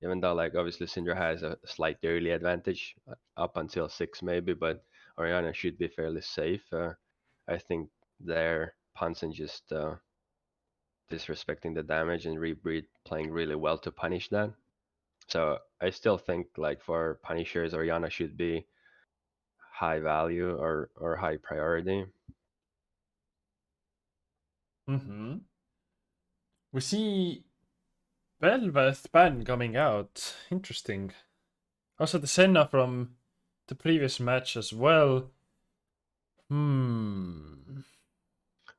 Even though like obviously Syndra has a slight early advantage up until 6 maybe, but Oriana should be fairly safe. I think their Punson just disrespecting the damage and Rebreed playing really well to punish that. So I still think like for punishers, Oriana should be high value or high priority. Mm-hmm. We see Belveth ban coming out. Interesting. Also, the Senna from the previous match as well. Hmm.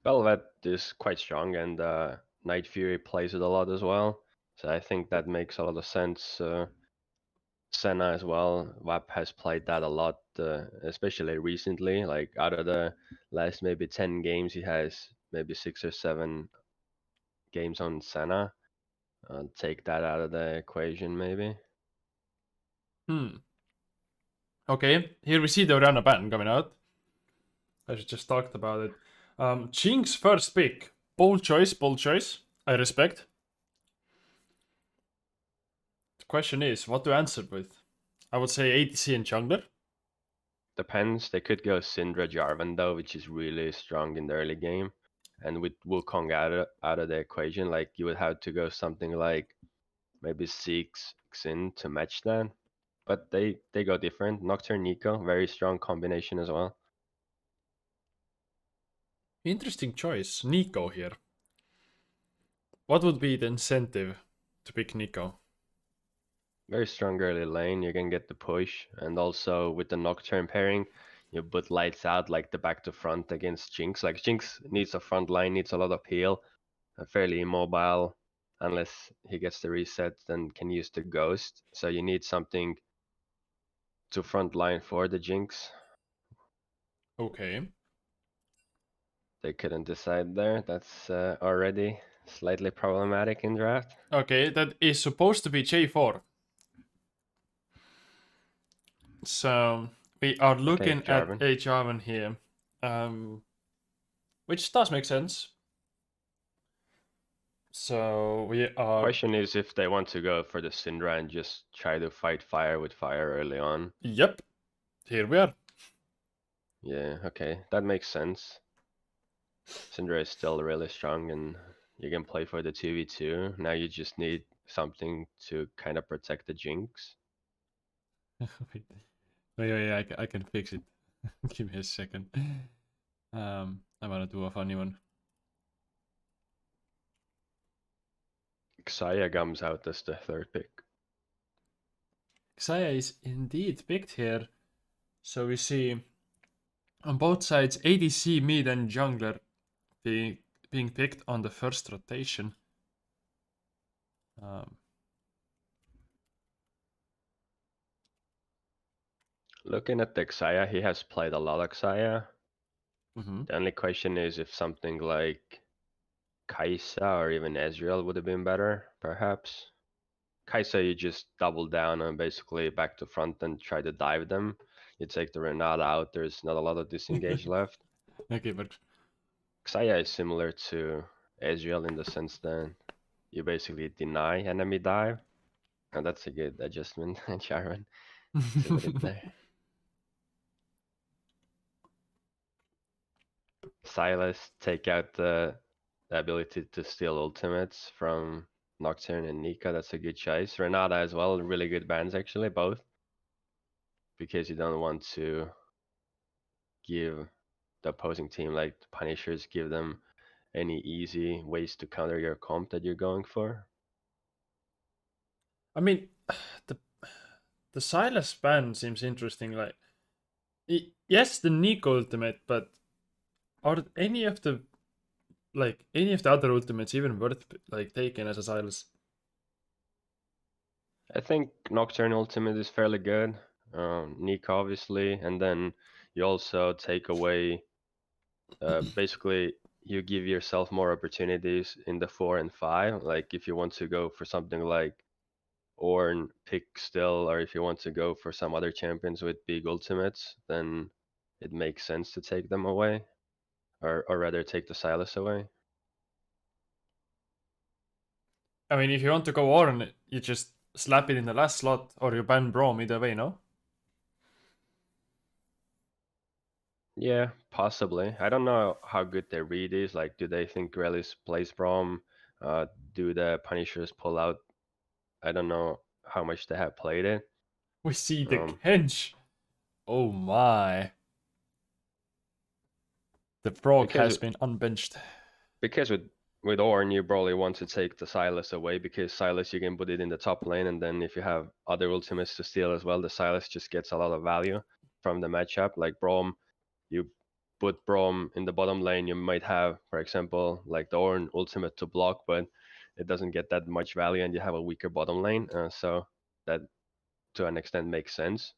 Velvet is quite strong, and Night Fury plays it a lot as well. So I think that makes a lot of sense. Senna as well. WAP has played that a lot, especially recently. Like out of the last maybe 10 games, he has maybe 6 or 7 games on Senna. Take that out of the equation, maybe. Hmm. Okay, here we see the Oriana ban coming out. I just talked about it. Jinx first pick. Bold choice, bold choice. I respect. The question is, what to answer with? I would say ADC and jungler. Depends. They could go Syndra Jarvan though, which is really strong in the early game. And with Wukong out of the equation, like you would have to go something like maybe Zeke's Xin to match that. But they go different. Nocturne Nico, very strong combination as well. Interesting choice. Nico here. What would be the incentive to pick Nico? Very strong early lane. You can get the push, and also with the Nocturne pairing, you put lights out like the back to front against Jinx. Like Jinx needs a front line, needs a lot of heal, fairly immobile unless he gets the reset, then can use the ghost. So you need something to front line for the Jinx. Okay. They couldn't decide there. That's already slightly problematic in draft. Okay, that is supposed to be J4. So we are I take looking at Jarvan. a Jarvan here, um, which does make sense. So we are. Question is if they want to go for the Syndra and just try to fight fire with fire early on. Yep, here we are. Yeah, okay, that makes sense. Syndra is still really strong and you can play for the 2v2. Now you just need something to kind of protect the Jinx. wait, wait, I can fix it. Give me a second. I wanna do a funny one. Xayah comes out as the third pick. Xayah is indeed picked here. So we see on both sides ADC, mid, and jungler being being picked on the first rotation. Um, Looking at the Xayah, he has played a lot of Xayah. mhm. The only question is if something like Kaisa or even Ezreal would have been better, perhaps. Kaisa, you just double down on basically back to front and try to dive them. You take the Renata out, there's not a lot of disengage left. Okay, but Xayah is similar to Ezreal in the sense that you basically deny enemy dive. And that's a good adjustment, Sharon. See what it there. Silas take out the ability to steal ultimates from Nocturne and Nika. That's a good choice. Renata as well, really good bans actually, both. Because you don't want to give the opposing team like the Punishers, give them any easy ways to counter your comp that you're going for. I mean, the the Silas ban seems interesting. Like, yes, the Nico ultimate, but are any of the any of the other ultimates even worth like taking as a Silas? I think Nocturne Ultimate is fairly good. Nika obviously, and then you also take away basically you give yourself more opportunities in the 4 and 5. Like if you want to go for something like Ornn pick still, or if you want to go for some other champions with big ultimates, then it makes sense to take them away, or rather take the Silas away. I mean, if you want to go Ornn, you just slap it in the last slot or you ban Braum either way, no? Yeah, possibly. I don't know how good their read is. Like, do they think Grealish plays Brom? Uh, do the Punishers pull out? I don't know how much they have played it. We see the Um, Kench. Oh my. The frog because has been unbenched. because with Ornn, you probably want to take the Silas away because Silas you can put it in the top lane, and then if you have other ultimates to steal as well, the Silas just gets a lot of value from the matchup. Like Brom, you put Brom in the bottom lane, you might have, for example, like the Ornn ultimate to block, but it doesn't get that much value, and you have a weaker bottom lane. So that to an extent makes sense.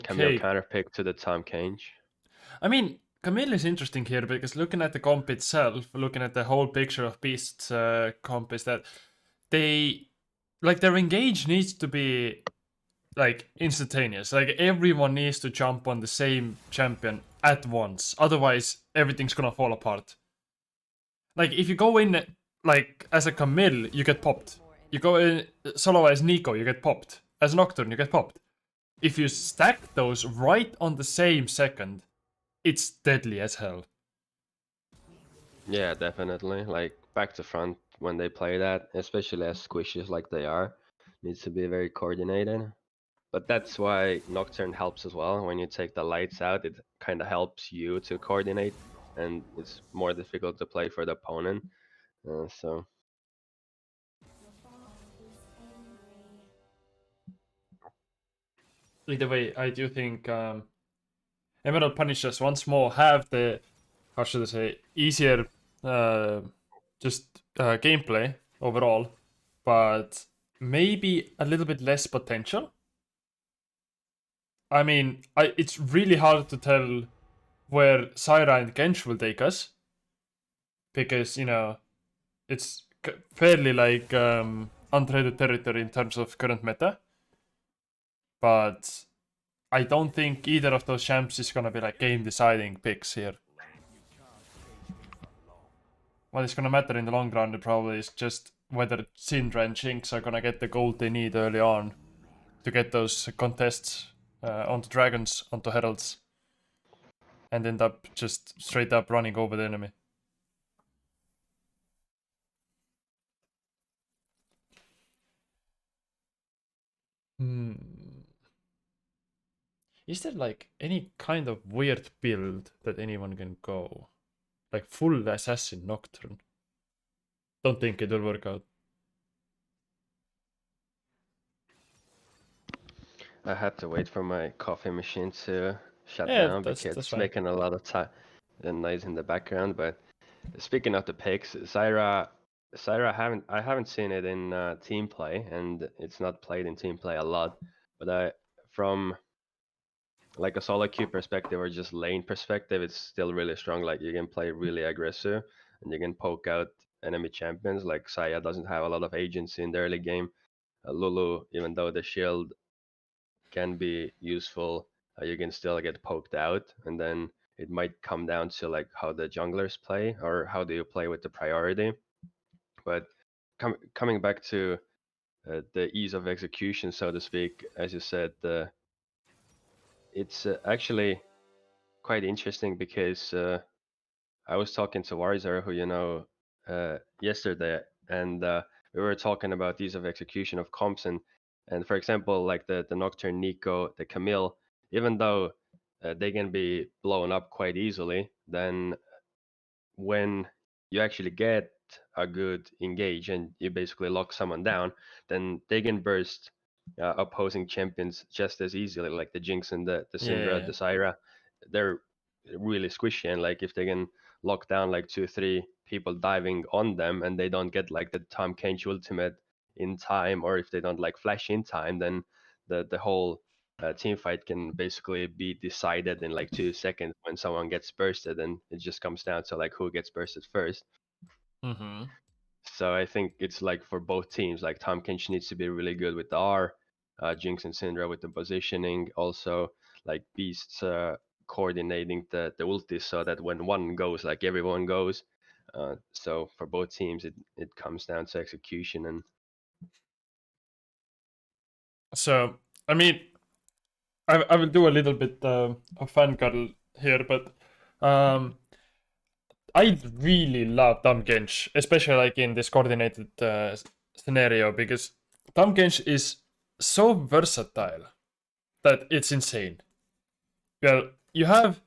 Camille Okay. counterpick to the Tom Cage. I mean, Camille is interesting here because looking at the comp itself, looking at the whole picture of Beast's comp, is that they like their engage needs to be like instantaneous. Like everyone needs to jump on the same champion at once. Otherwise, everything's gonna fall apart. Like if you go in like as a Camille, you get popped. You go in solo as Nico, you get popped. As Nocturne, you get popped. If you stack those right on the same second, it's deadly as hell. Yeah, definitely. Like back to front when they play that, especially as squishes like they are, needs to be very coordinated. But that's why Nocturne helps as well. When you take the lights out, it kind of helps you to coordinate, and it's more difficult to play for the opponent. So Either way, I do think Emerald Punishers once more have the, how should I say, easier uh, just gameplay overall, but maybe a little bit less potential. I mean, it's really hard to tell where Syra and Gensh will take us because it's fairly like untreaded territory in terms of current meta. But I don't think either of those champs is gonna be like game deciding picks here. What is gonna matter in the long run probably is just whether Syndra and Jinx are gonna get the gold they need early on to get those contests onto dragons, onto heralds, and end up just straight up running over the enemy. Hmm. Is there like any kind of weird build that anyone can go? Like full assassin nocturne? Don't think it will work out. I had to wait for my coffee machine to shut Yeah, down that's because that's it's fine. making a lot of noise in the background. But speaking of the picks, Zyra I haven't seen it in team play, and it's not played in team play a lot. But from like a solo queue perspective or just lane perspective, it's still really strong. Like you can play really aggressive, and you can poke out enemy champions. Like Saya doesn't have a lot of agency in the early game. Lulu, even though the shield can be useful, you can still get poked out, and then it might come down to like how the junglers play or how do you play with the priority. But coming back to the ease of execution, so to speak, as you said, it's actually quite interesting because I was talking to Warzer, who yesterday, and we were talking about ease of execution of comps, and for example, like the Nocturne Nico, the Camille, even though they can be blown up quite easily, then when you actually get a good engage and you basically lock someone down, then they can burst opposing champions just as easily, like the Jinx and the Syndra, Yeah. the Syra. They're really squishy, and like if they can lock down like two, three people diving on them, and they don't get like the Tom Kench ultimate in time, or if they don't like flash in time, then the whole team fight can basically be decided in like 2 seconds when someone gets bursted, and it just comes down to like who gets bursted first. Mm-hmm. So I think it's like for both teams, like Tom Kinch needs to be really good with the R, Jinx and Syndra with the positioning, also like Beasts coordinating the ultis so that when one goes, like everyone goes. So for both teams, it comes down to execution, and So I mean, I will do a little bit of fangirl here, but um, I really love Tam Kench, especially like in this coordinated scenario, because Tam Kench is so versatile that it's insane. Well, you have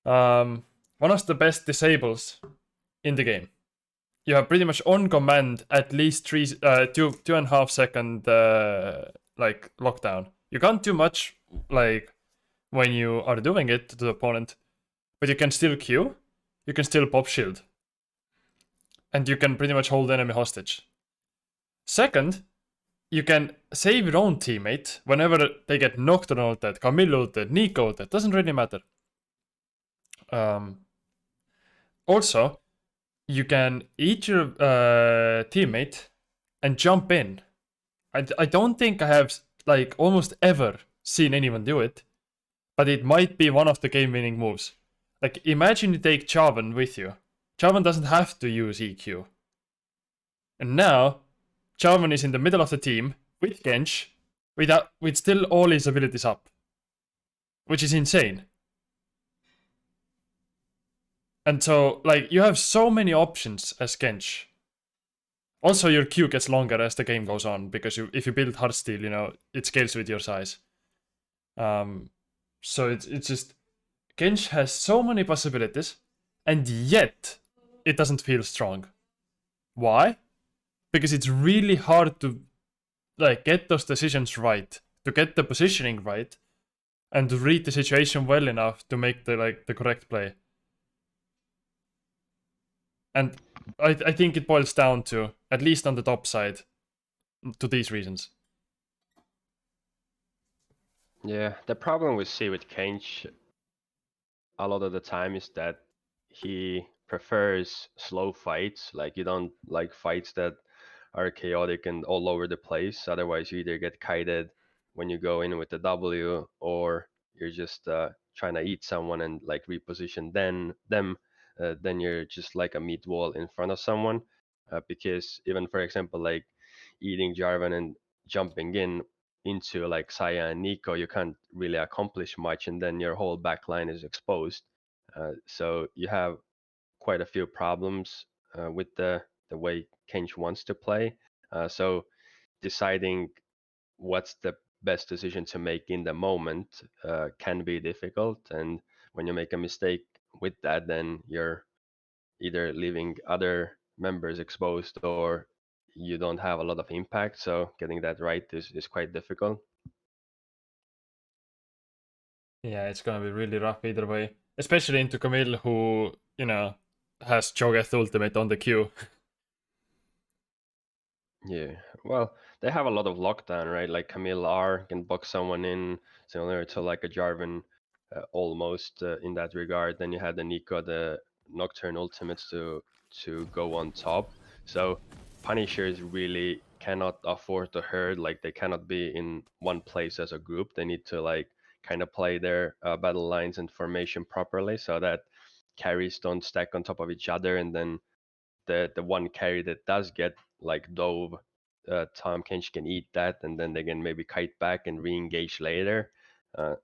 one of the best disables in the game. You have pretty much on command at least 2.5 second like lockdown. You can't do much like when you are doing it to the opponent, but you can still Q, you can still pop shield, and you can pretty much hold the enemy hostage. Second, you can save your own teammate whenever they get Nocturne ulted, Camille ulted, Nico ulted, doesn't really matter. Um, Also, you can eat your teammate and jump in. I don't think I have like almost ever seen anyone do it, but it might be one of the game winning moves. Like imagine you take Chavan with you. Chavan doesn't have to use EQ. And now Chavan is in the middle of the team with Gensh with still all his abilities up, which is insane. And so like you have so many options as Gensh. Also, your queue gets longer as the game goes on because if you build Heartsteel, it scales with your size. Um, so it's just Gensh has so many possibilities, and yet it doesn't feel strong. Why? Because it's really hard to like get those decisions right, to get the positioning right, and to read the situation well enough to make the correct play. And I think it boils down to, at least on the top side, to these reasons. Yeah, the problem we see with Kench a lot of the time is that he prefers slow fights. Like you don't like fights that are chaotic and all over the place. Otherwise, you either get kited when you go in with the W, or you're just trying to eat someone and like reposition them. Then you're just like a meat wall in front of someone. Because even for example, like eating Jarvan and jumping in into like Saya and Nico, you can't really accomplish much, and then your whole back line is exposed. So you have quite a few problems with the way Kench wants to play. So deciding what's the best decision to make in the moment can be difficult, and when you make a mistake with that, then you're either leaving other members exposed or you don't have a lot of impact. So getting that right is quite difficult. Yeah, it's gonna be really rough either way. Especially into Camille, who, has Cho'Gath ultimate on the queue. Yeah, well, they have a lot of lockdown, right? Like Camille R can box someone in, similar to like a Jarvan, almost in that regard. Then you had the Nico, the Nocturne ultimates to go on top. So Punishers really cannot afford to hurt. Like they cannot be in one place as a group. They need to like kind of play their battle lines and formation properly so that carries don't stack on top of each other, and then the one carry that does get like dove, Tom Kench can eat that, and then they can maybe kite back and re-engage later. Uh,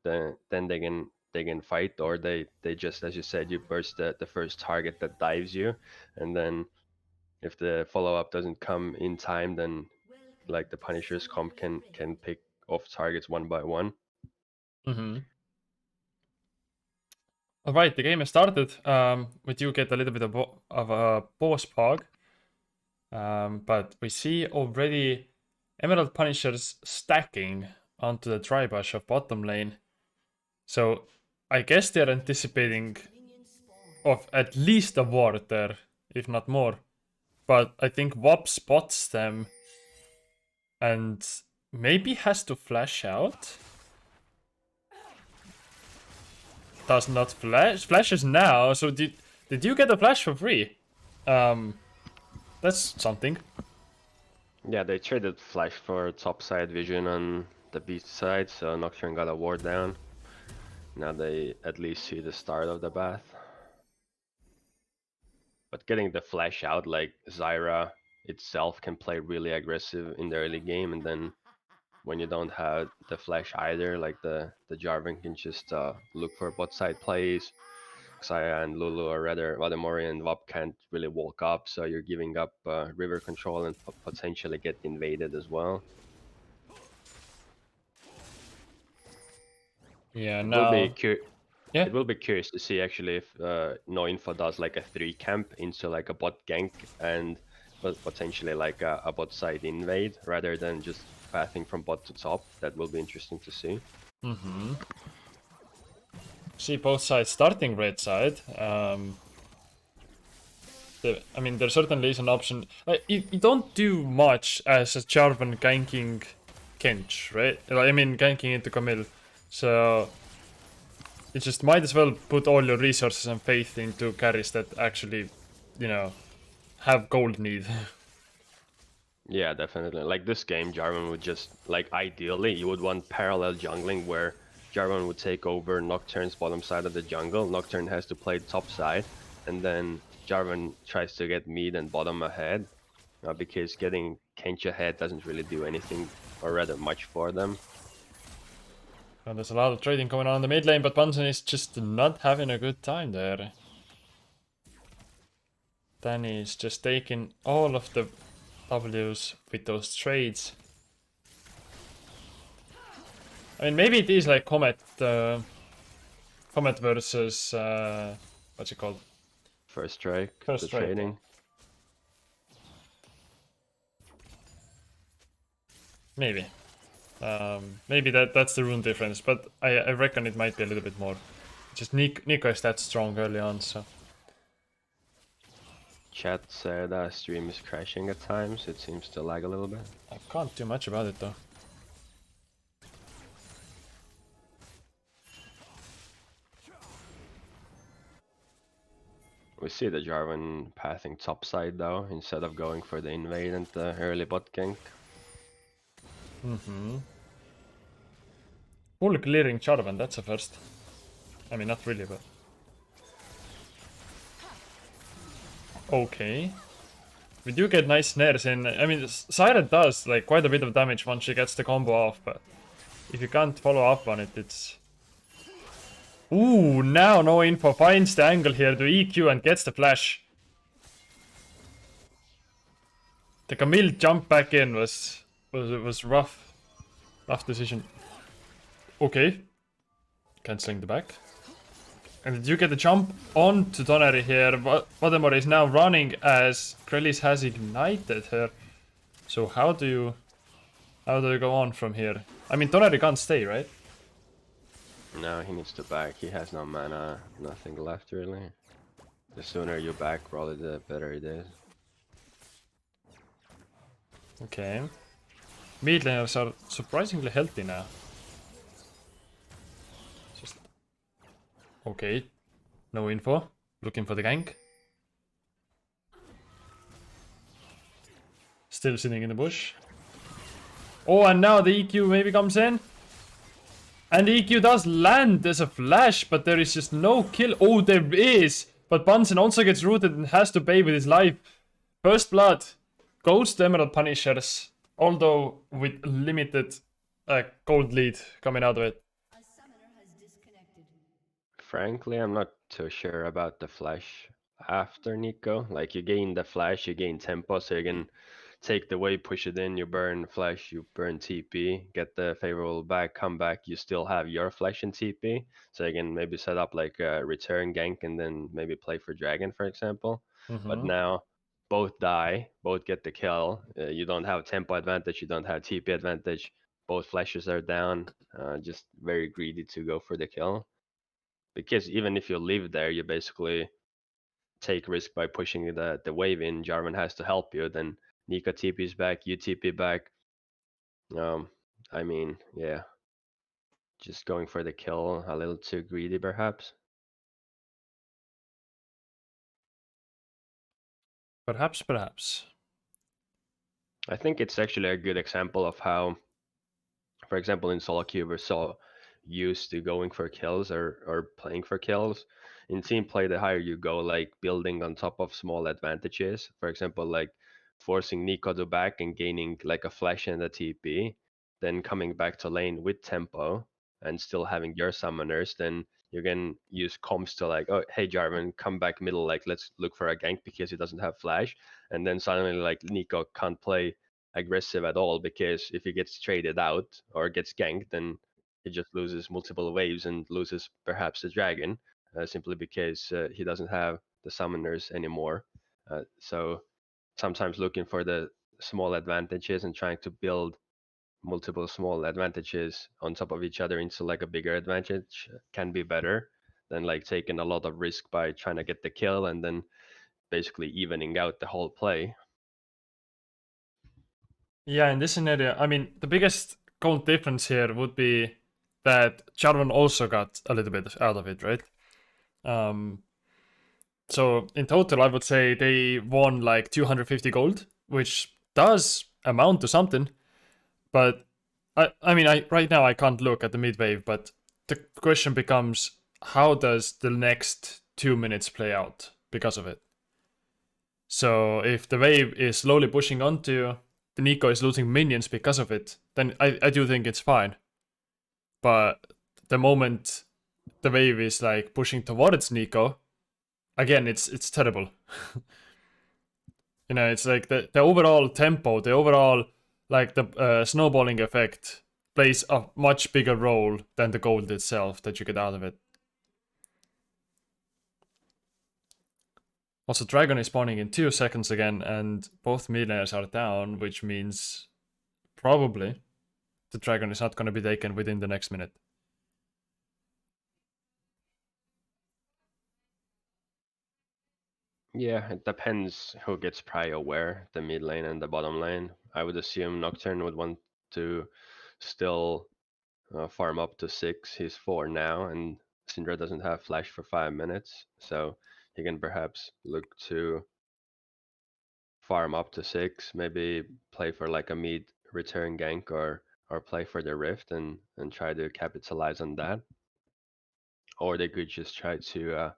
then they can fight, or they just, as you said, you burst the first target that dives you, and then if the follow up doesn't come in time, then like the Punisher's comp can pick off targets one by one. Mm-hmm. All right, the game has started. We do get a little bit of a pause pog, but we see already Emerald Punishers stacking onto the Tribush of bottom lane. So I guess they're anticipating of at least a ward there, if not more. But I think Wop spots them and maybe has to flash out. Does not flash. Flashes now. So did you get a flash for free? Um, that's something. Yeah, they traded Flash for topside vision on the beast side, so Nocturne got a ward down. Now they at least see the start of the bath. But getting the flash out, like Zyra itself can play really aggressive in the early game, and then when you don't have the flash either. Like the Jarvan can just look for bot side plays. Xayah and Lulu, or rather Mori and Vop can't really walk up, so you're giving up river control and potentially get invaded as well. Yeah, It will be now. cur Yeah. it will be curious to see actually if No Info does like a 3 camp into like a bot gank and potentially like a bot side invade rather than just pathing from bot to top. That will be interesting to see. Mm-hmm. See both sides starting red side. I mean, there certainly is an option. Like, you don't do much as a Jarvan ganking Kench, right? Like, I mean, ganking into Camille. So you just might as well put all your resources and faith into carries that actually, you know, have gold need. Yeah, definitely. Like this game, Jarvan would just like ideally you would want parallel jungling where Jarvan would take over Nocturne's bottom side of the jungle. Nocturne has to play top side, and then Jarvan tries to get mid and bottom ahead. Because getting Kench ahead doesn't really do anything, or rather much for them. And there's a lot of trading going on in the mid lane, but Bunsen is just not having a good time there. Danny is just taking all of the W's with those trades. I mean, maybe it is like Comet versus what's it called? First strike, First the strike. Yeah. trading. Maybe. Maybe that's the rune difference, but I reckon it might be a little bit more. Just Nico is that strong early on, so. Chat said stream is crashing at times. It seems to lag a little bit. I can't do much about it though. We see the Jarvan pathing top side though, instead of going for the invade and the early bot gank. Mm-hmm. Full clearing Jarvan, that's a first. I mean, not really, but. Okay. We do get nice snares in. I mean, Siren does like quite a bit of damage once she gets the combo off, but if you can't follow up on it, it's. Ooh, now No Info finds the angle here to EQ and gets the flash. The Camille jump back in was rough. Rough decision. Okay. Cancelling the back. And did you get the jump on to Toneri here? Voldemort is now running as Krellis has ignited her. So how do you go on from here? I mean, Toneri can't stay, right? No, he needs to back. He has no mana, nothing left really. The sooner you back, probably the better it is. Okay. Mid laners are surprisingly healthy now. Just okay. No info. Looking for the gank. Still sitting in the bush. Oh, and now the EQ maybe comes in. And the EQ does land as a flash, but there is just no kill. Oh, there is. But Bunsen also gets rooted and has to pay with his life. First blood goes to Emerald Punishers, although with limited gold lead coming out of it. Frankly, I'm not too sure about the flash after Nico. Like you gain the flash, you gain tempo, so you can take the wave, push it in, you burn flash, you burn TP, get the favorable back, come back, you still have your flash and TP. So you can maybe set up like a return gank and then maybe play for Dragon, for example. But now both die, both get the kill. You don't have tempo advantage, you don't have TP advantage. Both flashes are down. Just very greedy to go for the kill. Because even if you live there, you basically take risk by pushing the wave in. Jarvan has to help you. Then Nico TP's back, you TP back. Um, I mean, yeah, just going for the kill a little too greedy, perhaps. Perhaps. I think it's actually a good example of how, for example, in solo queue, we're so used to going for kills or playing for kills. In team play, the higher you go, like building on top of small advantages. For example, like forcing Nico to back and gaining like a flash and a TP. then coming back to lane with tempo and still having your summoners, then you can use comps to like, oh, hey Jarvan, come back middle, like let's look for a gank because he doesn't have flash, and then suddenly like Nico can't play aggressive at all because if he gets traded out or gets ganked, then he just loses multiple waves and loses perhaps the dragon simply because he doesn't have the summoners anymore. So sometimes looking for the small advantages and trying to build multiple small advantages on top of each other into like a bigger advantage can be better than like taking a lot of risk by trying to get the kill and then basically evening out the whole play. Yeah, in this scenario, I mean, the biggest goal difference here would be that Jarvan also got a little bit out of it, right? Um, so in total, I would say they won like 250 gold, which does amount to something. But I mean, right now I can't look at the mid wave, but the question becomes, how does the next 2 minutes play out because of it? So if the wave is slowly pushing onto, the Nico is losing minions because of it, then I do think it's fine. But the moment the wave is like pushing towards Nico, again it's terrible. You know, it's like the overall tempo, the overall like the snowballing effect plays a much bigger role than the gold itself that you get out of it. Also, Dragon is spawning in 2 seconds again, and both mid laners are down, which means probably the Dragon is not going to be taken within the next minute. Yeah, it depends who gets prio where, the mid lane and the bottom lane. I would assume Nocturne would want to still farm up to 6. He's 4 now, and Syndra doesn't have flash for 5 minutes, so he can perhaps look to farm up to 6, maybe play for like a mid return gank or play for the rift and try to capitalize on that. Or they could just try to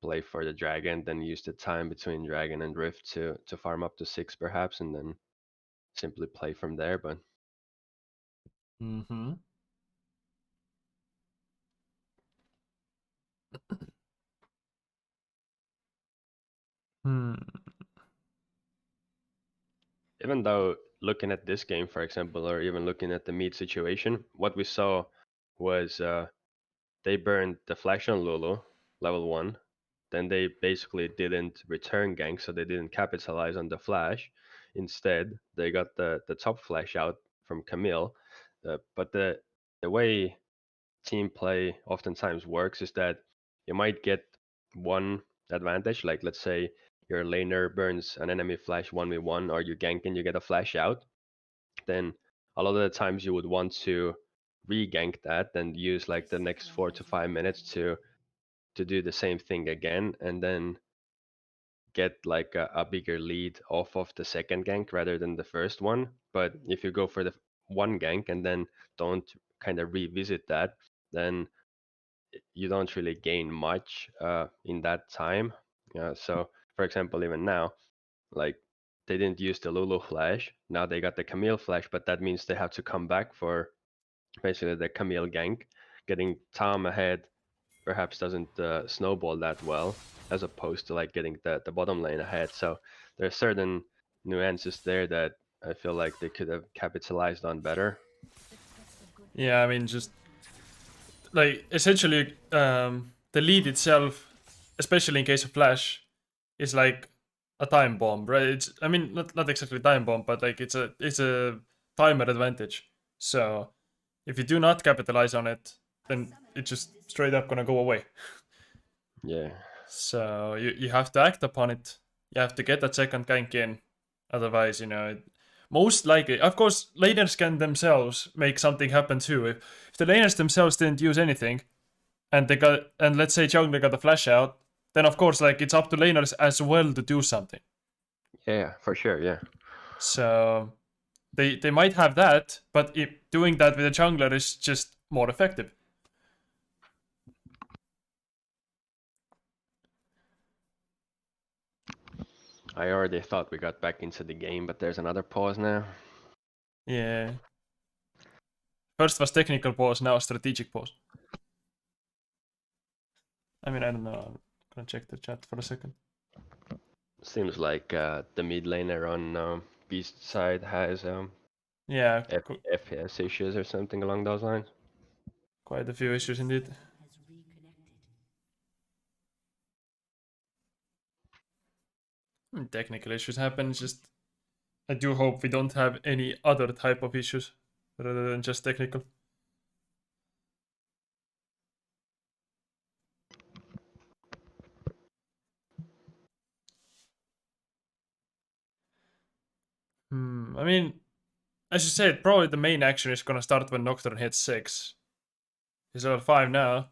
play for the dragon, then use the time between dragon and rift to farm up to 6 perhaps, and then simply play from there. But Mm-hmm. Hmm. even though looking at this game, for example, or even looking at the mid situation, what we saw was they burned the flash on Lulu, level 1. Then they basically didn't return gank, so they didn't capitalize on the flash. Instead, they got the top flash out from Camille. But the way team play oftentimes works is that you might get one advantage, like let's say your laner burns an enemy flash 1v1 or you gank and you get a flash out, then a lot of the times you would want to re-gank that and use like the next 4 to 5 minutes to do the same thing again and then get like a bigger lead off of the second gank rather than the first one. But if you go for the one gank and then don't kind of revisit that, then you don't really gain much in that time. So, for example, even now, like they didn't use the Lulu flash. Now they got the Camille flash, but that means they have to come back for basically the Camille gank. Getting Tom ahead perhaps doesn't snowball that well, as opposed to like getting the bottom lane ahead. So there are certain nuances there that I feel like they could have capitalized on better. Yeah, I mean, just like essentially, the lead itself, especially in case of Flash, is like a time bomb, right? It's, I mean, not exactly time bomb, but like it's a timer advantage. So if you do not capitalize on it, then it's just straight up gonna go away. Yeah, So you have to act upon it. You have to get that second gank in. Otherwise, most likely, of course, laners can themselves make something happen too. If the laners themselves didn't use anything, and let's say jungler got a flash out, then of course like it's up to laners as well to do something. yeah, for sure, yeah. So they might have that, but if doing that with a jungler is just more effective. I already thought we got back into the game, but there's another pause now. Yeah. First was technical pause, now strategic pause. I mean, I don't know. I'm gonna check the chat for a second. Seems like the mid laner on Beast side has Yeah, FPS issues or something along those lines. quite a few issues indeed. Technical issues happen. Just I do hope we don't have any other type of issues rather than just technical. I mean, as you said, probably the main action is gonna start when Nocturne hits 6. He's level 5 now.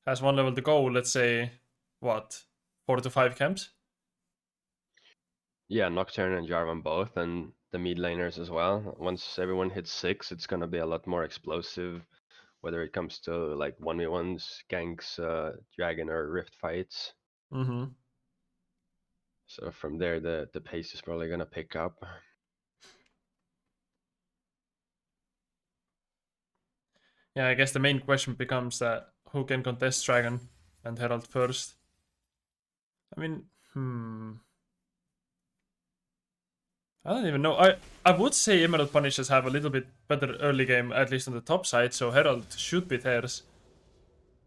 Has 1 level to go, let's say, what? 4 to 5 camps? Yeah, Nocturne and Jarvan both, and the mid laners as well. Once everyone hits 6, it's gonna be a lot more explosive, whether it comes to like 1v1s, ganks, dragon or rift fights. Mm-hmm. So from there, the pace is probably gonna pick up. Yeah, I guess the main question becomes that who can contest Dragon and Herald first? I mean, I don't even know. I would say Emerald Punishers have a little bit better early game, at least on the top side, so Herald should be theirs.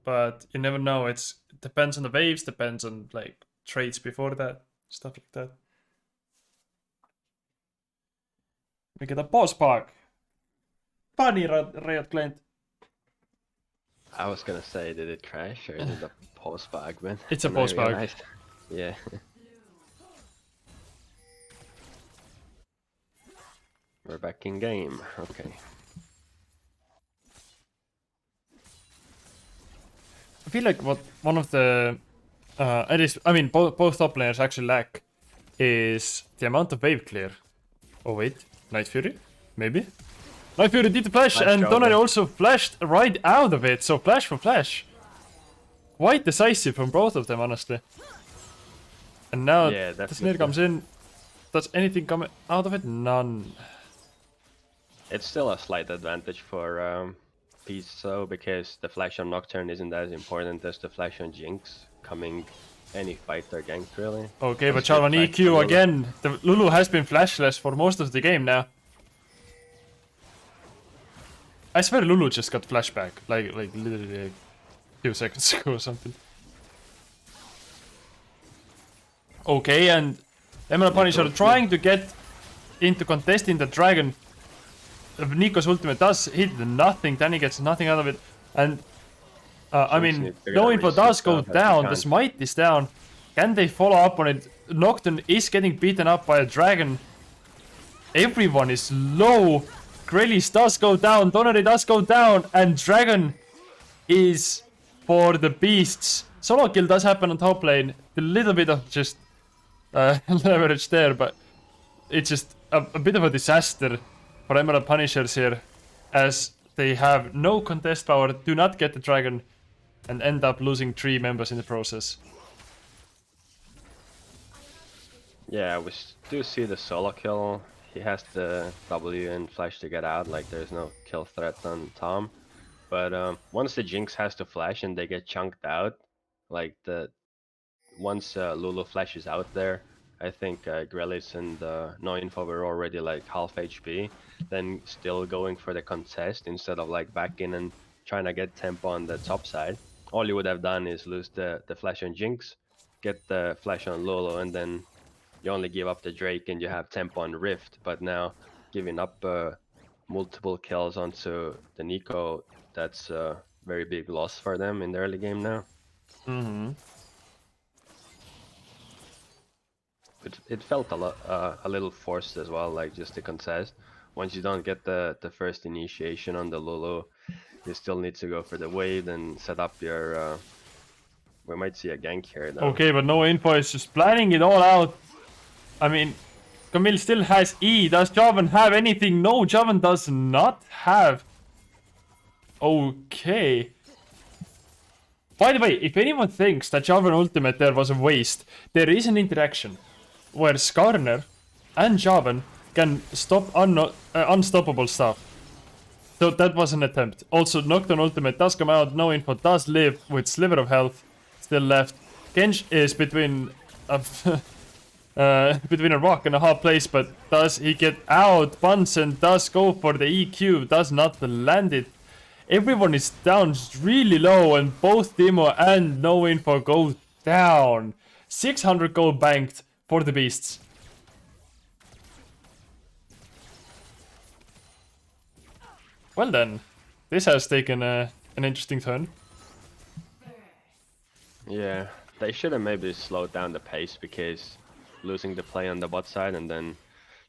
But you never know. It depends on the waves, depends on like trades before that, stuff like that. We get a boss pack. Funny Riot client. I was gonna say, did it crash or is it a pause bug, man? It's a Then I pause bug. realized. Yeah. We're back in game. Okay. I feel like what one of the it is. I mean, both top laners actually lack is the amount of wave clear. Oh wait, Night Fury, maybe. Night Fury did the flash, Flash and over. Tonari also flashed right out of it. So flash for flash, quite decisive from both of them, honestly. And now Yeah, the snare comes in. Does anything come out of it? None. It's still a slight advantage for Beast though, because the flash on Nocturne isn't as important as the flash on Jinx, coming any fight or gank really. Okay, but Just get Jarvan back to EQ Lulu. again. The Lulu has been flashless for most of the game now. I swear Lulu just got flashback, like literally a few seconds ago or something. Okay, and Emerald Punisher trying to get into contesting the dragon. Nico's ultimate does hit nothing, Danny gets nothing out of it. And I mean, no info does go down, the smite is down. Can they follow up on it? Nocturne is getting beaten up by a dragon. Everyone is low. Grelis does go down, Tonari does go down, and dragon is for the beasts. Solo kill does happen on top lane. A little bit of just leverage there, but it's just a bit of a disaster for Emerald Punishers here, as they have no contest power, do not get the dragon, and end up losing 3 members in the process. Yeah, we do see the solo kill. He has the W and flash to get out, like there's no kill threat on Tom. But once the Jinx has to flash and they get chunked out, like once Lulu flashes out there, I think Grelis and No Info were already like half HP, then still going for the contest instead of like back in and trying to get tempo on the top side. All you would have done is lose the flash on Jinx, get the flash on Lulu, and then you only give up the Drake and you have tempo on Rift. But now giving up multiple kills onto the Nico, that's a very big loss for them in the early game now. It felt a little forced as well, like just the contest. Once you don't get the first initiation on the Lulu, you still need to go for the wave and set up your. We might see a gank here though. Okay, but No Info is just planning it all out. I mean, Camille still has E. Does Jarvan have anything? No, Jarvan does not have. Okay. By the way, if anyone thinks that Jarvan ultimate there was a waste, there is an interaction where Skarner and Jarvan can stop unstoppable stuff. So that was an attempt. Also, Nocturne ultimate does come out, no info, does live with sliver of health still left. Genj is between between a rock and a hard place, but does he get out? Bunsen does go for the EQ, does not land it. Everyone is down really low, and both Timo and no info go down. 600 gold banked for the beasts. Well then, this has taken an interesting turn. Yeah, they should have maybe slowed down the pace, because losing the play on the bot side and then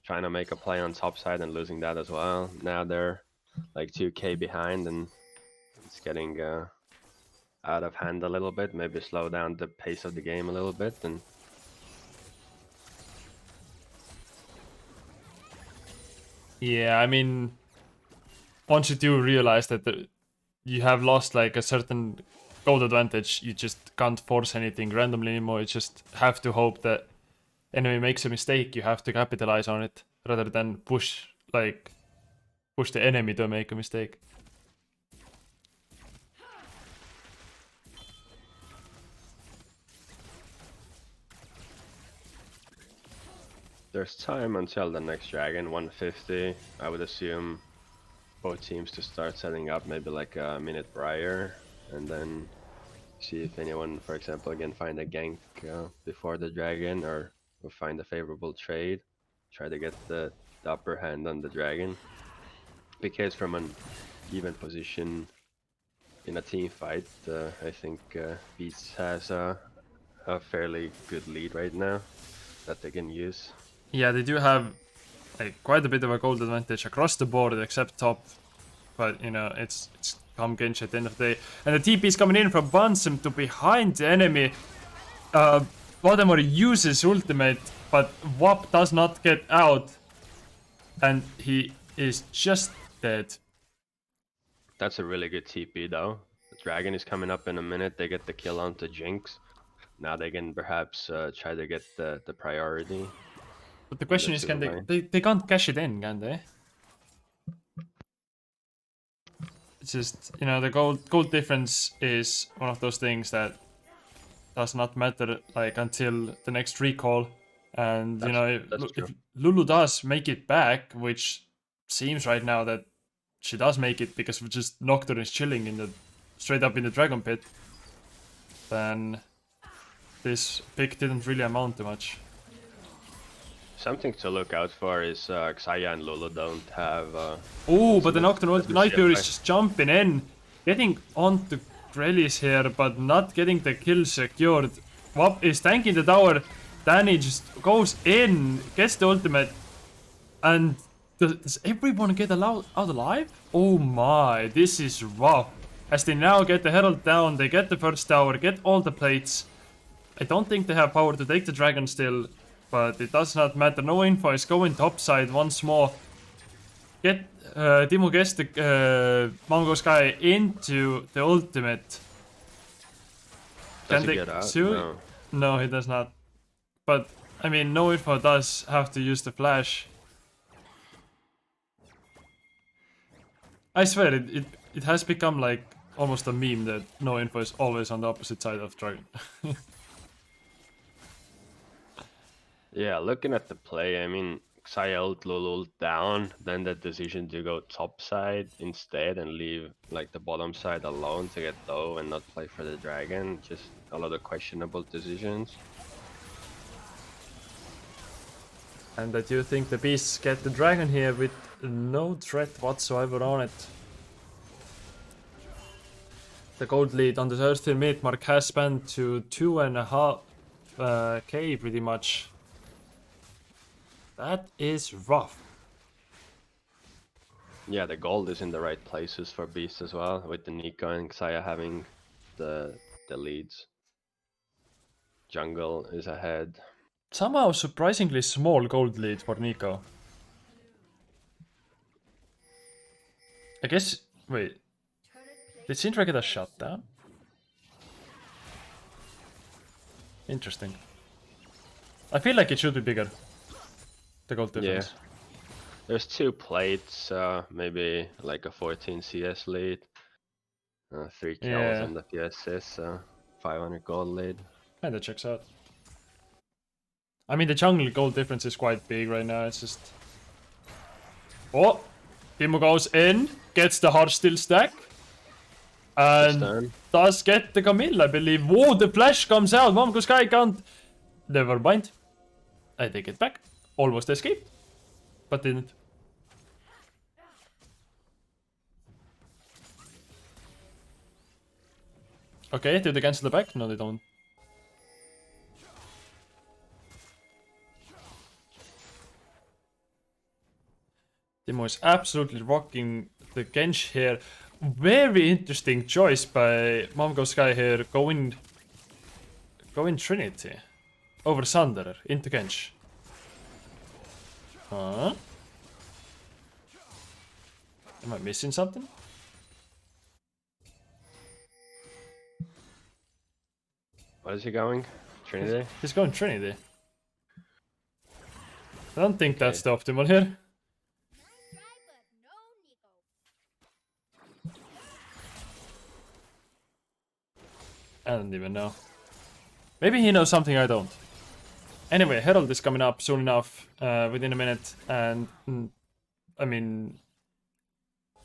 trying to make a play on top side and losing that as well. Now they're like 2k behind, and it's getting out of hand a little bit. Maybe slow down the pace of the game a little bit. And Yeah, I mean, once you do realize that you have lost like a certain gold advantage, you just can't force anything randomly anymore. You just have to hope that enemy makes a mistake. You have to capitalize on it rather than push the enemy to make a mistake. there's time until the next dragon, 150. I would assume both teams to start setting up maybe like a minute prior, and then see if anyone, for example, can find a gank before the dragon, or will find a favorable trade. Try to get the upper hand on the dragon, because from an even position in a team fight, I think Beats has a fairly good lead right now that they can use. Yeah, they do have like quite a bit of a gold advantage across the board except top. But you know, it's come Genji at the end of the day. And the TP is coming in from Bunsen to behind the enemy. Valdemar uses ultimate, but Wap does not get out. And he is just dead. That's a really good TP though. The dragon is coming up in a minute. They get the kill onto Jinx. Now they can perhaps try to get the priority. But the question is, can they can't cash it in, can they? It's just, you know, the gold difference is one of those things that does not matter like until the next recall. And you know, if Lulu does make it back, which seems right now that she does make it because of just Nocturne is chilling in the straight up in the dragon pit, then this pick didn't really amount to much. Something to look out for is Xayah and Lulu don't have. Oh, but the Nocturne Night Fury is just jumping in, getting onto Grelis here, but not getting the kill secured. Wap is tanking the tower. Danny just goes in, gets the ultimate, and does everyone get out alive? Oh my, this is rough. As they now get the Herald down, they get the first tower, get all the plates. I don't think they have power to take the dragon still, but it does not matter. No info is going topside once more. Timo gets the Mongo Sky into the ultimate. Does he get out? No. No, he does not. But, I mean, no info does have to use the flash. I swear, it has become like almost a meme that no info is always on the opposite side of dragon. Yeah, looking at the play, I mean, Xayah ult, Lulu ult down, then the decision to go top side instead and leave like the bottom side alone to get low and not play for the dragon. Just a lot of questionable decisions. And I do think the beasts get the dragon here with no threat whatsoever on it. The gold lead on the 30-minute mark has spent to 2.5k pretty much. That is rough. Yeah, the gold is in the right places for Beast as well, with the Nico and Xayah having the leads. Jungle is ahead. Somehow surprisingly small gold lead for Nico. I guess, wait, did Syndra get a shutdown? Interesting. I feel like it should be bigger. The gold difference. There's 2 plates, maybe like a 14 CS lead, 3 kills Yeah, on the PSS, 500 gold lead. kinda checks out. I mean, the jungle gold difference is quite big right now. It's just... Oh! Timo goes in, gets the hard steel stack, Just and done. does get the Camille, I believe. Whoa, the flash comes out. Mom goes Sky can't. Never mind. I take it back. Almost escaped, but didn't. Okay, do they cancel the back? No, they don't. Timo is absolutely rocking the Gensh here. Very interesting choice by Mom Goes Sky here, going Trinity over Sunderer into Gensh. Huh? Am I missing something? What is he going? Trinity? He's going Trinity. I don't think Okay. that's the optimal here. I don't even know. Maybe he knows something I don't. Anyway, Herald is coming up soon enough, within a minute, and I mean,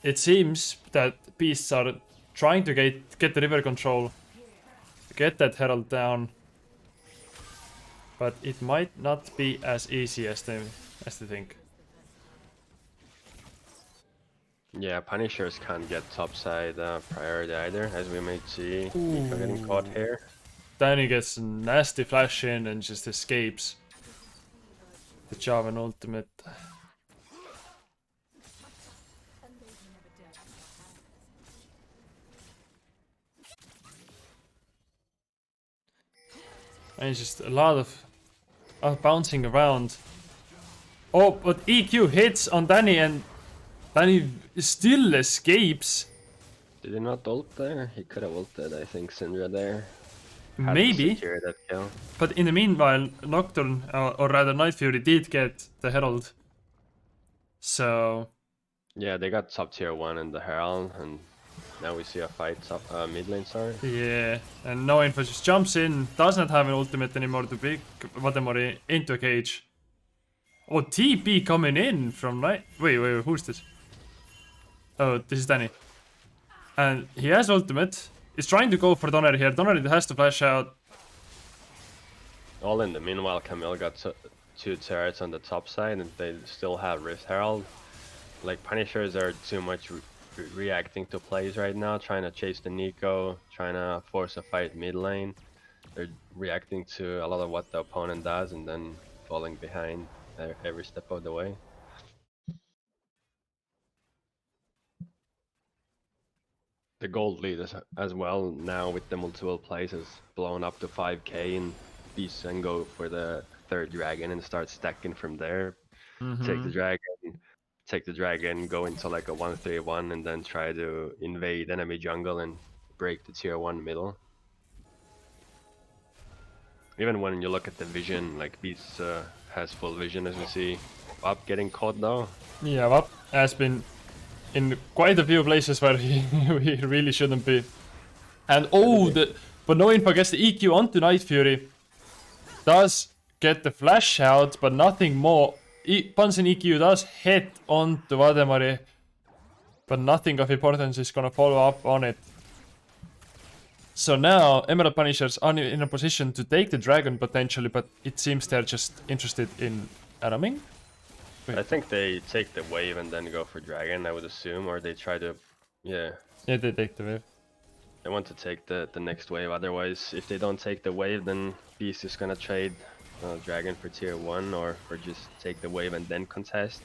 it seems that beasts are trying to get the river control, get that Herald down, but it might not be as easy as they think. Yeah, Punishers can't get topside priority either, as we may see. Nico getting caught here. Danny gets a nasty flash in and just escapes. The Javan ultimate. And it's just a lot of bouncing around. Oh, but EQ hits on Danny and Danny still escapes. Did he not ult there? He could have ulted, I think, Syndra there. Had to Maybe. secure that kill. But in the meanwhile, Nocturne, or rather Night Fury, did get the Herald. So... Yeah, they got top tier 1 in the Herald, and now we see a fight top mid lane, sorry. yeah, and No Info just jumps in, does not have an ultimate anymore to pick Vatemori into a cage. Oh, TP coming in from Night... Wait, who's this? Oh, this is Danny. And he has ultimate. He's trying to go for Donner here. Donner has to flash out. All in the meanwhile, Camille got 2 turrets on the top side, and they still have Rift Herald. Like, Punishers are too much reacting to plays right now, trying to chase the Nico, trying to force a fight mid lane. They're reacting to a lot of what the opponent does and then falling behind every step of the way. The gold lead as well now with the multiple plays has blown up to 5k, and Beast and go for the 3rd dragon and start stacking from there. Take the dragon, go into like a 1-3-1 and then try to invade enemy jungle and break the tier 1 middle. Even when you look at the vision, like Beast has full vision, as we see. Up getting caught though. Yeah, Vap has been in quite a few places where he really shouldn't be. And oh, but No Info gets the EQ onto Night Fury. Does get the flash out, but nothing more. Bunsen EQ does hit onto Vatemori, but nothing of importance is gonna follow up on it. So now Emerald Punishers are in a position to take the dragon potentially, but it seems they're just interested in Araming. I think they take the wave and then go for dragon, I would assume, or they try to, yeah. Yeah, they take the wave. They want to take the next wave, otherwise if they don't take the wave then Beast is gonna trade dragon for tier 1 or just take the wave and then contest.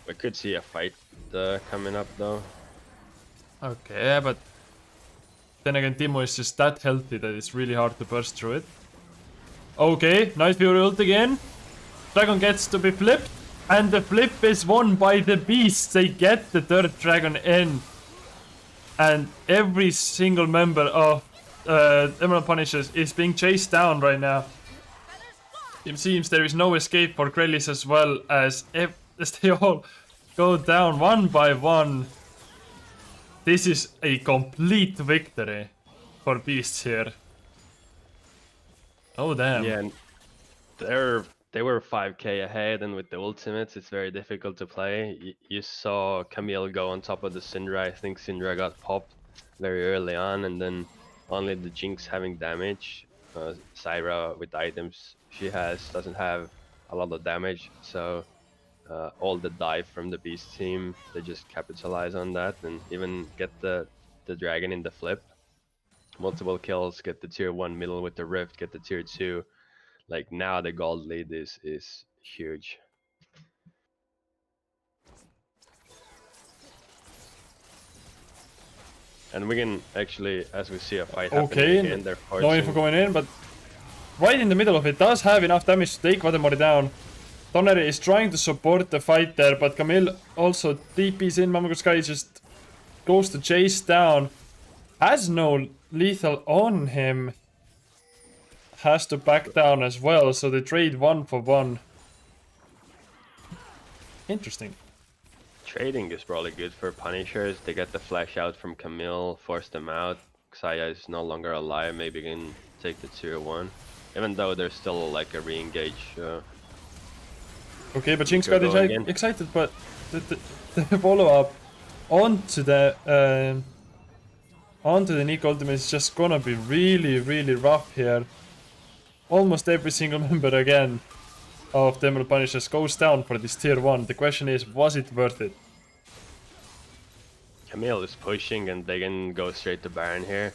We could see a fight coming up though. Okay, but then again Timo is just that healthy that it's really hard to burst through it. Okay, Night Fury ult again. Dragon gets to be flipped, and the flip is won by the Beast. They get the 3rd dragon in, and every single member of Emerald Punishers is being chased down right now. It seems there is no escape for Krellis as well as they all go down one by one. This is a complete victory for Beasts here. Oh damn. Yeah, and they were 5k ahead, and with the ultimates, it's very difficult to play. You saw Camille go on top of the Syndra. I think Syndra got popped very early on, and then only the Jinx having damage. Syra with items she has doesn't have a lot of damage, so all the dive from the Beast team, they just capitalize on that and even get the dragon in the flip. Multiple kills, get the tier 1 middle with the rift, get the tier 2. Like now the gold lead is huge. And we can actually, as we see a fight happening again, they're forcing. No info going in, but right in the middle of it does have enough damage to take Vladimir down. Toneri is trying to support the fight there, but Camille also TPs in. Mamago Sky just goes to chase down. Has no lethal on him. Has to back down as well, so they trade 1 for 1. Interesting. Trading is probably good for Punishers. They get the flash out from Camille, force them out. Xayah is no longer alive, maybe can take the tier 1. Even though there's still like a re-engage. Okay, but Jinx got excited, but the follow-up onto the Nick ultimate is just gonna be really, really rough here. Almost every single member again of the Emerald Punishers goes down for this tier 1. The question is, was it worth it? Camille is pushing and they can go straight to Baron here.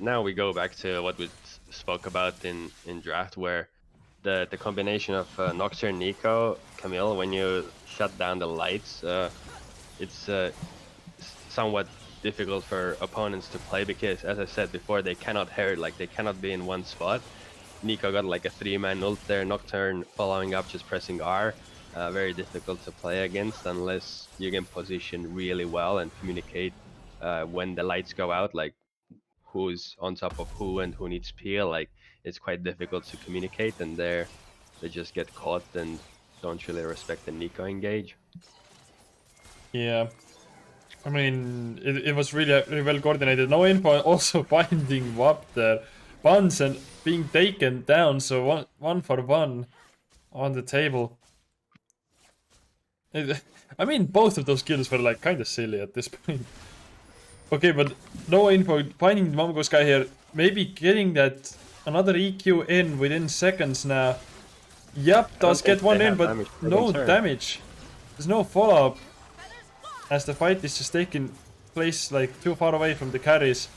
Now we go back to what we spoke about in draft, where the combination of Nocturne, Nico, Camille, when you shut down the lights, it's somewhat difficult for opponents to play because, as I said before, they cannot herd, like they cannot be in one spot. Nico got like a 3-man ult there, Nocturne following up, just pressing R. Very difficult to play against unless you can position really well and communicate when the lights go out, like who's on top of who and who needs peel. Like it's quite difficult to communicate, and they just get caught and don't really respect the Nico engage. Yeah. I mean, it was really, really well coordinated. No info also finding WAP there. Buns and being taken down, so one for 1 on the table. I mean, both of those kills were like kind of silly at this point. Okay, but no info. Finding the Mamago Sky here. Maybe getting that another EQ in within seconds now. Yep, does get one in, but no damage. There's no follow-up. As the fight is just taking place like too far away from the carries.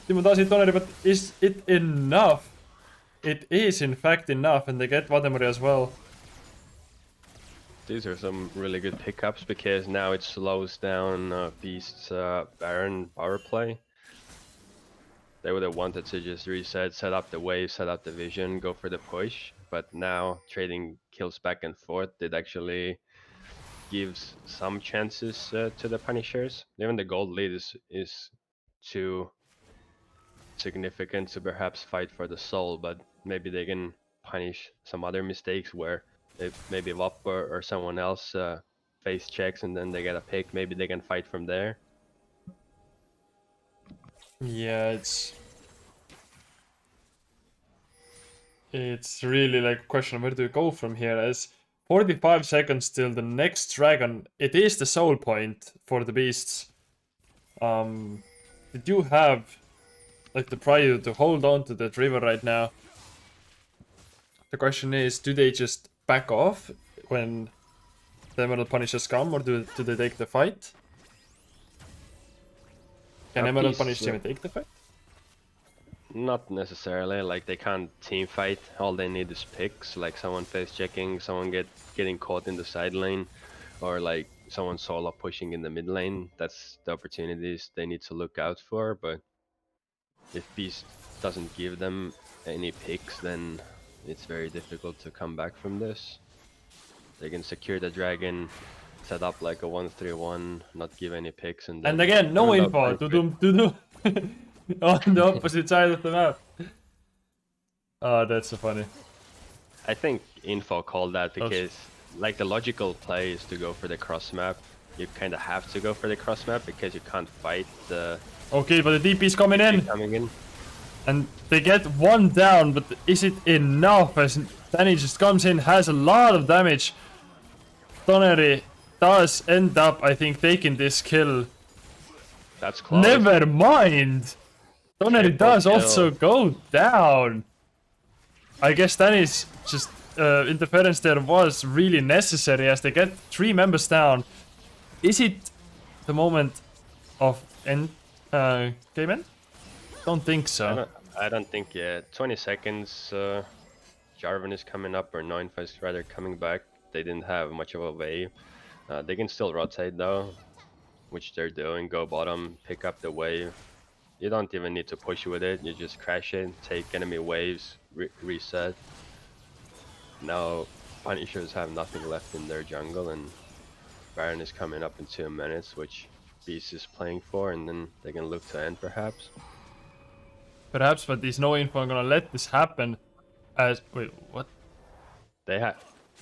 Timo does it already, but is it enough? It is in fact enough, and they get Vladimir as well. These are some really good pickups because now it slows down Beast's Baron power play. They would have wanted to just reset, set up the wave, set up the vision, go for the push, but now trading kills back and forth, it actually gives some chances to the Punishers. Even the gold lead is too significant to perhaps fight for the soul, but maybe they can punish some other mistakes where if maybe Vop or someone else face checks and then they get a pick, maybe they can fight from there. Yeah, it's really like a question of where do you go from here, as 45 seconds till the next dragon. It is the soul point for the beasts. They do have like the prior to hold on to that river right now. The question is, do they just back off when the Emerald Punishers come, or do they take the fight? Can Emerald Punishers even take the fight? Not necessarily, like they can't team fight. All they need is picks, like someone face checking, someone getting caught in the side lane, or like someone solo pushing in the mid lane. That's the opportunities they need to look out for, but if Beast doesn't give them any picks, then it's very difficult to come back from this. They can secure the dragon, set up like a 1-3-1, not give any picks, and then... And again, no info. On the opposite side of the map. Oh, that's so funny. I think Info called that Oh, because like the logical play is to go for the cross map. You kind of have to go for the cross map because you can't fight the okay, but the DP's coming DP in. coming in. And they get one down, but is it enough? As Danny just comes in, has a lot of damage. Toneri does end up, I think, taking this kill. That's close. Never mind! Toneri Triple does kill. also go down. I guess Danny's just interference there was really necessary as they get 3 members down. Is it the moment of end game end? Don't think so. I don't think yet. 20 seconds. Jarvan is coming up, or Ninfa is rather coming back. They didn't have much of a wave. They can still rotate though, which they're doing. Go bottom, pick up the wave. You don't even need to push with it. You just crash it, take enemy waves, reset. Now Punishers have nothing left in their jungle, and Baron is coming up in 2 minutes, which Beast is playing for, and then they can look to end perhaps. Perhaps, but there's no info. I'm gonna let this happen. As wait, what? They had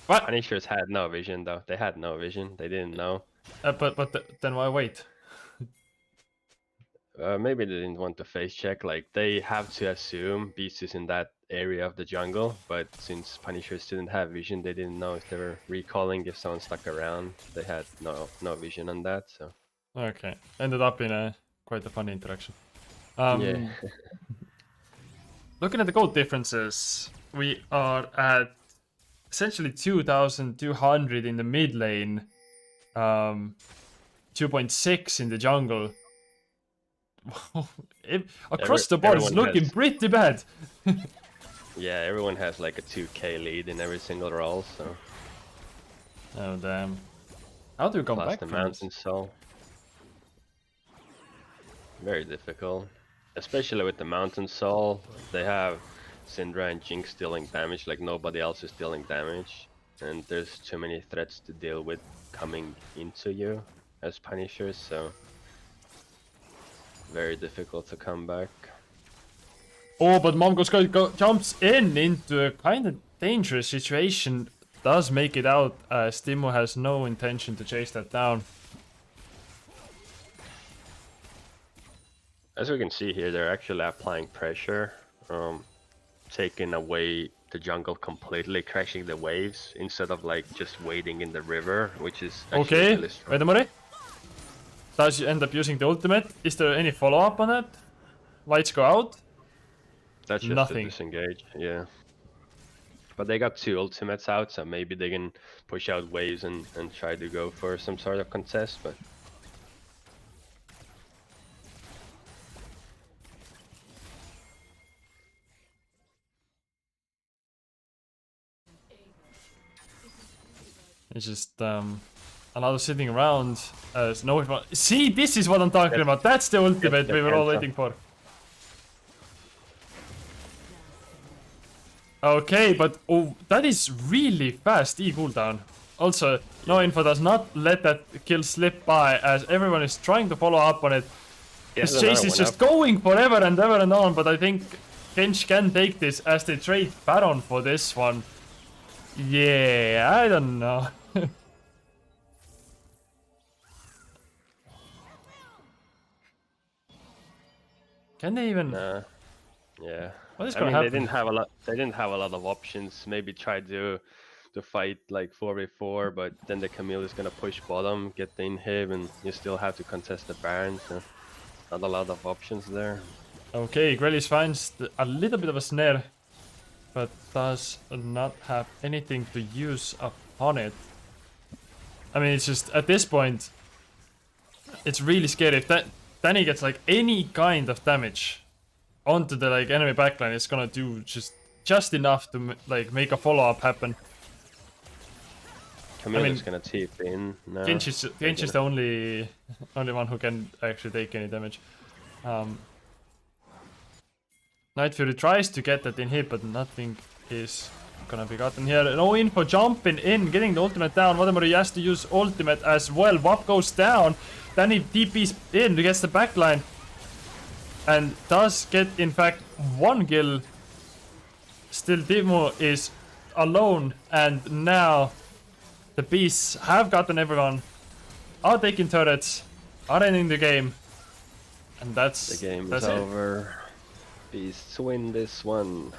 What? Punishers had no vision though. They had no vision. They didn't know. Then why wait? Maybe they didn't want to face check. Like they have to assume Beast is in that area of the jungle, but since Punishers didn't have vision, they didn't know if they were recalling if someone stuck around. They had no vision on that. So Okay, ended up in a quite a funny interaction. yeah, Looking at the gold differences, we are at essentially 2,200 in the mid lane, 2.6 in the jungle. Across the board, it's looking pretty bad. yeah, everyone has like a 2k lead in every single role. So Oh damn! How do you come plus back the from mountain this? soul, very difficult. Especially with the Mountain Soul, they have Syndra and Jinx dealing damage like nobody else is dealing damage. And there's too many threats to deal with coming into you as Punishers, so very difficult to come back. Oh, but Momgo's jumps into a kind of dangerous situation. Does make it out as Timo has no intention to chase that down. As we can see here, they're actually applying pressure, taking away the jungle completely, crashing the waves instead of like just waiting in the river, which is Okay, really strong. wait a minute. Does you end up using the ultimate? Is there any follow-up on that? Lights go out? That's just Nothing. a disengage, yeah. But they got 2 ultimates out, so maybe they can push out waves and try to go for some sort of contest, but It's just a lot of sitting around. See, this is what I'm talking about. That's the ultimate we were all waiting for. Okay, but oh, that is really fast E cooldown. Also, no info does not let that kill slip by as everyone is trying to follow up on it. This chase is just going forever and ever and on, but I think Kench can take this as they trade Baron for this one. Yeah, I don't know. Can they even? Yeah. What is I gonna mean, happen? they didn't have a lot. They didn't have a lot of options. Maybe try to fight like 4v4, but then the Camille is gonna push bottom, get the inhib, and you still have to contest the Baron. So not a lot of options there. Okay, Grelis finds a little bit of a snare, but does not have anything to use upon it. I mean, it's just at this point, it's really scary. If Danny gets like any kind of damage onto the like enemy backline, it's gonna do just enough to like make a follow-up happen. Camille is gonna TP in now. Gench is the only one who can actually take any damage. Night Fury tries to get that inhib, but nothing is gonna be gotten here. No info jumping in, getting the ultimate down. Whatever, he has to use ultimate as well. Wap goes down. Then he TP's in, gets the backline. And does get, in fact, 1 kill. Still, Timo is alone, and now the beasts have gotten everyone, are taking turrets, are ending the game, and The that's game is it. over. Beasts win this one.